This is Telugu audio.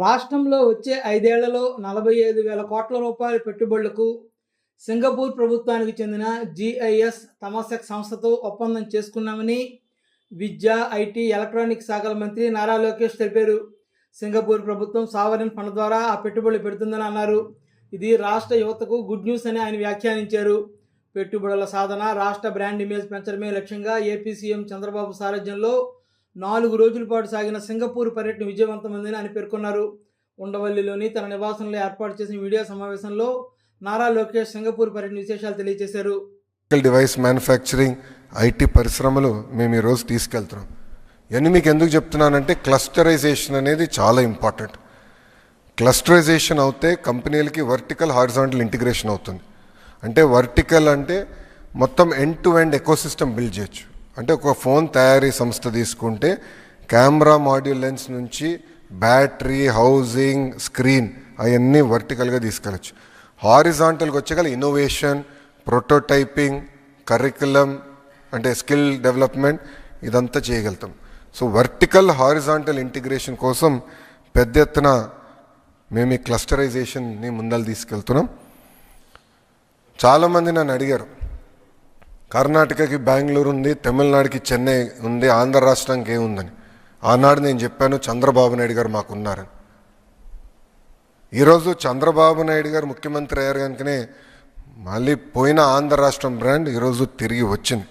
రాష్ట్రంలో వచ్చే 5 ఏళ్లలో 45,000 కోట్ల రూపాయల పెట్టుబడులకు సింగపూర్ ప్రభుత్వానికి చెందిన జిఐఎస్ తమసెక్ సంస్థతో ఒప్పందం చేసుకున్నామని విద్య, ఐటీ, ఎలక్ట్రానిక్స్ శాఖల మంత్రి నారా లోకేష్ తెలిపారు. సింగపూర్ ప్రభుత్వం సావరిన్ ఫండ్ ద్వారా ఆ పెట్టుబడులు పెడుతుందని అన్నారు. ఇది రాష్ట్ర యువతకు గుడ్ న్యూస్ అని ఆయన వ్యాఖ్యానించారు. పెట్టుబడుల సాధన, రాష్ట్ర బ్రాండ్ ఇమేజ్ పెంచడమే లక్ష్యంగా ఏపీ సీఎం చంద్రబాబు సారథ్యంలో 4 రోజుల పాటు సాగిన సింగపూర్ పర్యటన విజయవంతమైందని ఆయన పేర్కొన్నారు. ఉండవల్లిలోని తన నివాసంలో ఏర్పాటు చేసిన మీడియా సమావేశంలో నారా లోకేష్ సింగపూర్ పర్యటన విశేషాలు తెలియజేశారు. డివైస్ మ్యానుఫ్యాక్చరింగ్, ఐటీ పరిశ్రమలు మేము ఈరోజు తీసుకెళ్తున్నాం. ఇవన్నీ మీకు ఎందుకు చెప్తున్నానంటే క్లస్టరైజేషన్ అనేది చాలా ఇంపార్టెంట్. క్లస్టరైజేషన్ అవుతే కంపెనీలకి వర్టికల్, హారిజాంటల్ ఇంటిగ్రేషన్ అవుతుంది. అంటే వర్టికల్ అంటే మొత్తం end to end ecosystem build చేయొచ్చు. అంటే ఒక ఫోన్ తయారీ సంస్థ తీసుకుంటే కెమెరా మాడ్యూల్ లెన్స్ నుంచి బ్యాటరీ, హౌసింగ్, స్క్రీన్ అవన్నీ వర్టికల్గా తీసుకెళ్ళచ్చు. హారిజాంటల్గా వచ్చేగల ఇన్నోవేషన్, ప్రోటోటైపింగ్, కరికులం అంటే స్కిల్ డెవలప్మెంట్ ఇదంతా చేయగలుగుతాం. సో వర్టికల్, హారిజాంటల్ ఇంటిగ్రేషన్ కోసం పెద్ద ఎత్తున మేము ఈ క్లస్టరైజేషన్ని ముందలు తీసుకెళ్తున్నాం. చాలామంది నన్ను అడిగారు, కర్ణాటకకి బెంగళూరు ఉంది, తమిళనాడుకి చెన్నై ఉంది, ఆంధ్ర రాష్ట్రానికి ఏముందని. ఆనాడు నేను చెప్పాను చంద్రబాబు నాయుడు గారు మాకున్నారని. ఈరోజు చంద్రబాబు నాయుడు గారు ముఖ్యమంత్రి అయ్యారు కనుకనే మళ్ళీ పోయిన ఆంధ్ర రాష్ట్రం బ్రాండ్ ఈరోజు తిరిగి వచ్చింది.